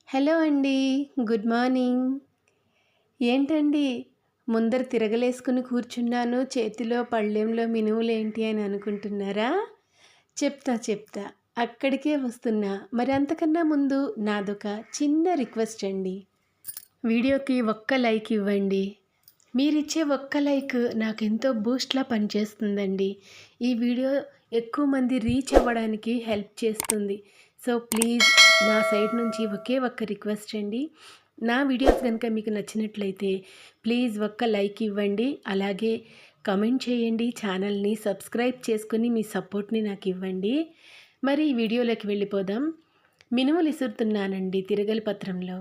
Hello అండి. Good morning. ఏంటండి ముందర తిరగలేసుకుని కూర్చున్నాను. చేతిలో పళ్ళెంలో మినుములేంటి అని అనుకుంటున్నారా? చెప్తా. అక్కడికే వస్తున్నా. మరి అంతకన్నా ముందు నాదొక చిన్న రిక్వెస్ట్ అండి. వీడియోకి ఒక్క లైక్ ఇవ్వండి. మీరిచ్చే ఒక్క లైక్ నాకెంతో బూస్ట్‌లా పనిచేస్తుందండి. ఈ వీడియో ఎక్కువ మంది రీచ్ అవ్వడానికి హెల్ప్ చేస్తుంది. సో ప్లీజ్ నా సైడ్ నుంచి ఒకే ఒక్క రిక్వెస్ట్ అండి. నా వీడియోస్ గనుక మీకు నచ్చినట్లయితే ప్లీజ్ ఒక్క లైక్ ఇవ్వండి. అలాగే కామెంట్ చేయండి. ఛానల్‌ని సబ్స్క్రైబ్ చేసుకొని మీ సపోర్ట్‌ని నాకివ్వండి. మరి ఈ వీడియోలోకి వెళ్ళిపోదాం. మినుములు ఇసురుతున్నానండి తిరగలి పత్రంలో.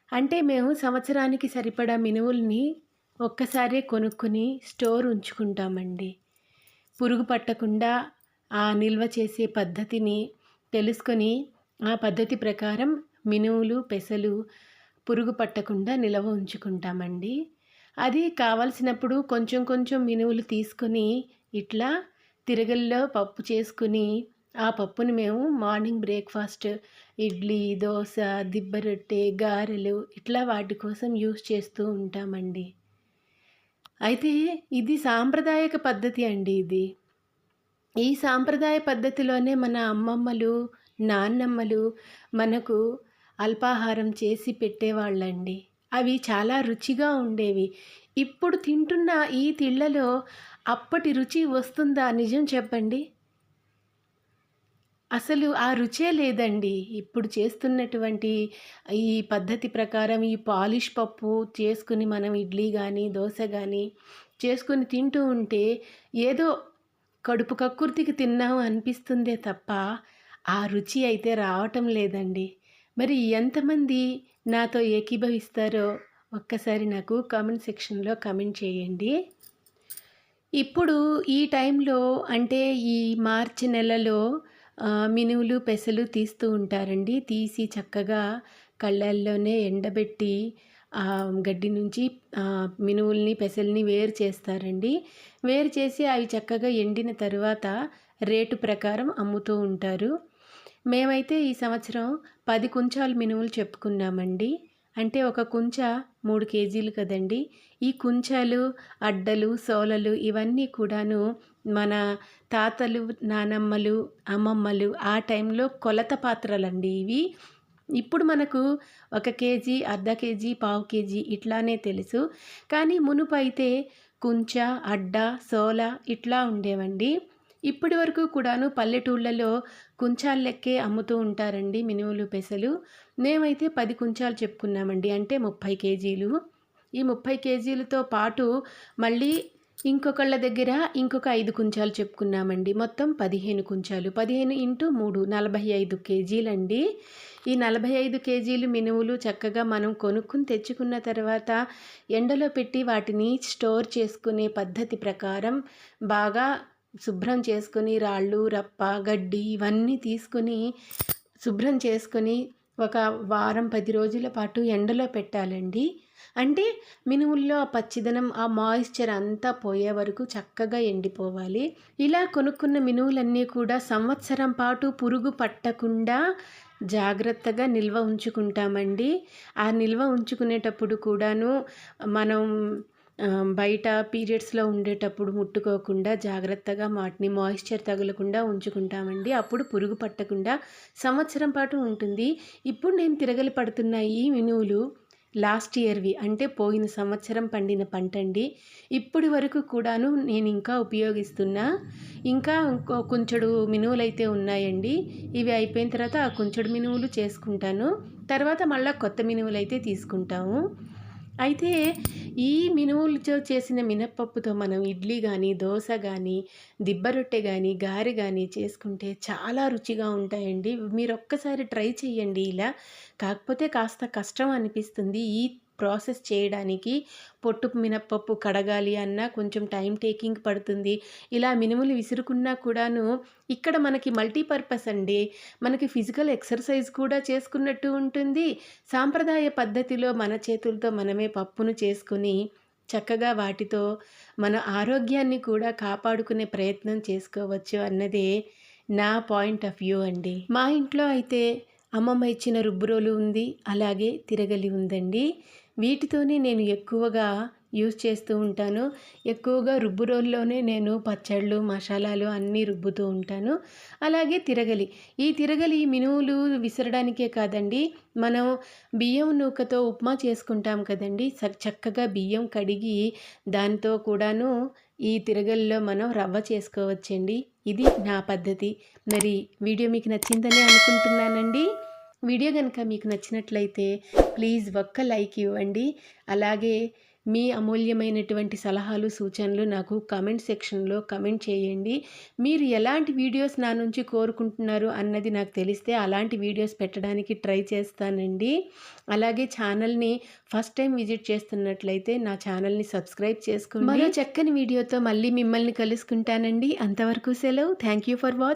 అంటే మేము సంవత్సరానికి సరిపడా మినుముల్ని ఒక్కసారే కొనుక్కొని స్టోర్ ఉంచుకుంటామండి. పురుగు పట్టకుండా నిల్వ చేసే పద్ధతిని తెలుసుకొని ఆ పద్ధతి ప్రకారం మినుములు, పెసలు పురుగు పట్టకుండా నిల్వ ఉంచుకుంటామండి. అది కావాల్సినప్పుడు కొంచెం కొంచెం మినుములు తీసుకొని ఇట్లా తిరగల్లో పప్పు చేసుకుని ఆ పప్పుని మేము మార్నింగ్ బ్రేక్‌ఫాస్ట్ ఇడ్లీ, దోస, దిబ్బ రొట్టె, గారెలు ఇట్లా వాటి కోసం యూజ్ చేస్తూ ఉంటామండి. అయితే ఇది సాంప్రదాయక పద్ధతి అండి ఇది. ఈ సాంప్రదాయ పద్ధతిలోనే మన అమ్మమ్మలు, నాన్నమ్మలు మనకు అల్పాహారం చేసి పెట్టేవాళ్ళండి. అవి చాలా రుచిగా ఉండేవి. ఇప్పుడు తింటున్న ఈ తిళ్ళలో అప్పటి రుచి వస్తుందా నిజం చెప్పండి? అసలు ఆ రుచే లేదండి. ఇప్పుడు చేస్తున్నటువంటి ఈ పద్ధతి ప్రకారం ఈ పాలిష్ పప్పు చేసుకొని మనం ఇడ్లీ గానీ, దోస గానీ చేసుకొని తింటూ ఉంటే ఏదో కడుపు కక్కుర్తికి తిన్నాం అనిపిస్తుందే తప్ప, ఆ రుచి అయితే రావటం లేదండి. మరి ఎంతమంది నాతో ఏకీభవిస్తారో ఒక్కసారి నాకు కామెంట్ సెక్షన్‌లో కామెంట్ చేయండి. ఇప్పుడు ఈ టైంలో అంటే ఈ మార్చి నెలలో మినువులు, పెసలు తీస్తూ ఉంటారండి. తీసి చక్కగా కళ్ళల్లోనే ఎండబెట్టి గడ్డి నుంచి మినువుల్ని, పెసల్ని వేరు చేస్తారండి. వేరు చేసి అవి చక్కగా ఎండిన తరువాత రేటు ప్రకారం అమ్ముతూ ఉంటారు. మేమైతే ఈ సంవత్సరం 10 కుంచాలు మినుములు చెప్పుకున్నామండి. అంటే ఒక కుంచ 3 కేజీలు కదండీ! ఈ కుంచాలు, అడ్డలు, సోలలు ఇవన్నీ కూడాను మన తాతలు, నానమ్మలు, అమ్మమ్మలు ఆ టైంలో కొలత పాత్రలండి ఇవి. ఇప్పుడు మనకు 1 కేజీ, అర్ధ కేజీ, పావు కేజీ ఇట్లానే తెలుసు. కానీ మునుపైతే కుంచ, అడ్డ, సోల ఇట్లా ఉండేవండి. ఇప్పటి వరకు కూడాను పల్లెటూళ్ళలో కుంచాల లెక్కే అమ్ముతూ ఉంటారండి మినుములు, పెసలు. మేమైతే 10 కుంచాలు చెప్పుకున్నామండి. అంటే 30 కేజీలు. ఈ 30 కేజీలతో పాటు మళ్ళీ ఇంకొకళ్ళ దగ్గర ఇంకొక 5 కుంచాలు చెప్పుకున్నామండి. మొత్తం 15 కుంచాలు. 15 ఇంటూ 3 45 కేజీలండి. ఈ 45 కేజీలు మినుములు చక్కగా మనం కొనుక్కొని తెచ్చుకున్న తర్వాత ఎండలో పెట్టి వాటిని స్టోర్ చేసుకునే పద్ధతి ప్రకారం బాగా శుభ్రం చేసుకొని రాళ్ళు, రప్ప, గడ్డి ఇవన్నీ తీసుకొని శుభ్రం చేసుకొని ఒక వారం 10 రోజుల పాటు ఎండలో పెట్టాలండి. అంటే మినుముల్లో ఆ పచ్చిదనం, ఆ మాయిశ్చర్ అంతా పోయే వరకు చక్కగా ఎండిపోవాలి. ఇలా కొనుక్కున్న మినుములన్నీ కూడా సంవత్సరం పాటు పురుగు పట్టకుండా జాగ్రత్తగా నిల్వ ఉంచుకుంటామండి. ఆ నిల్వ ఉంచుకునేటప్పుడు కూడాను మనం బయట పీరియడ్స్‌లో ఉండేటప్పుడు ముట్టుకోకుండా జాగ్రత్తగా వాటిని మాయిశ్చర్ తగలకుండా ఉంచుకుంటామండి. అప్పుడు పురుగు పట్టకుండా సంవత్సరం పాటు ఉంటుంది. ఇప్పుడు నేను తిరగలి పడుతున్న ఈ మినువులు లాస్ట్ ఇయర్‌వి అంటే పోయిన సంవత్సరం పండిన పంటండి. ఇప్పటి వరకు కూడాను నేను ఇంకా ఉపయోగిస్తున్నా. ఇంకా ఇంకో కుంచెడు మినువులైతే ఉన్నాయండి. ఇవి అయిపోయిన తర్వాత ఆ కుంచెడు మినువులు చేసుకుంటాను. తర్వాత మళ్ళా కొత్త మినువులైతే తీసుకుంటాము. అయితే ఈ మినుములతో చేసిన మినప్పప్పుతో మనం ఇడ్లీ గానీ, దోస గానీ, దిబ్బ రొట్టె గానీ, గారె గానీ చేసుకుంటే చాలా రుచిగా ఉంటాయండి. మీరొక్కసారి ట్రై చేయండి ఇలా. కాకపోతే కాస్త కష్టం అనిపిస్తుంది ఈ ప్రాసెస్ చేయడానికి. పొట్టు మినప్పప్పు కడగాలి అన్నా కొంచెం టైం టేకింగ్ పడుతుంది. ఇలా మినుములు విసురుకున్నా కూడాను ఇక్కడ మనకి మల్టీపర్పస్ అండి. మనకి ఫిజికల్ ఎక్సర్సైజ్ కూడా చేసుకున్నట్టు ఉంటుంది. సాంప్రదాయ పద్ధతిలో మన చేతులతో మనమే పప్పును చేసుకొని చక్కగా వాటితో మన ఆరోగ్యాన్ని కూడా కాపాడుకునే ప్రయత్నం చేసుకోవచ్చు అన్నదే నా పాయింట్ ఆఫ్ వ్యూ అండి. మా ఇంట్లో అయితే అమ్మమ్మ ఇచ్చిన రుబ్బురోలు ఉంది, అలాగే తిరగలి ఉందండి. వీటితోనే నేను ఎక్కువగా యూజ్ చేస్తూ ఉంటాను. ఎక్కువగా రుబ్బురోల్లోనే నేను పచ్చళ్ళు, మసాలాలు అన్నీ రుబ్బుతూ ఉంటాను. అలాగే తిరగలి. ఈ తిరగలి మినువులు విసరడానికే కాదండి, మనం బియ్యం నూకతో ఉప్మా చేసుకుంటాం కదండీ! చక్కగా బియ్యం కడిగి దాంతో కూడాను ఈ తిరగలిలో మనం రవ్వ చేసుకోవచ్చండి. ఇది నా పద్ధతి. మరి వీడియో మీకు నచ్చిందని అనుకుంటున్నానండి. వీడియో గనుక మీకు నచ్చినట్లయితే ప్లీజ్ ఒక్క లైక్ ఇవ్వండి. అలాగే మీ అమూల్యమైనటువంటి సలహాలు, సూచనలు నాకు కామెంట్ సెక్షన్‌లో కామెంట్ చేయండి. మీరు ఎలాంటి వీడియోస్ నా నుంచి కోరుకుంటున్నారు అన్నది నాకు తెలిస్తే అలాంటి వీడియోస్ పెట్టడానికి ట్రై చేస్తానండి. అలాగే ఛానల్‌ని ఫస్ట్ టైం విజిట్ చేస్తున్నట్లయితే నా ఛానల్‌ని సబ్స్క్రైబ్ చేసుకోండి. మరో చక్కని వీడియోతో మళ్ళీ మిమ్మల్ని కలుసుకుంటానండి. అంతవరకు సెలవు. Thank you for watching.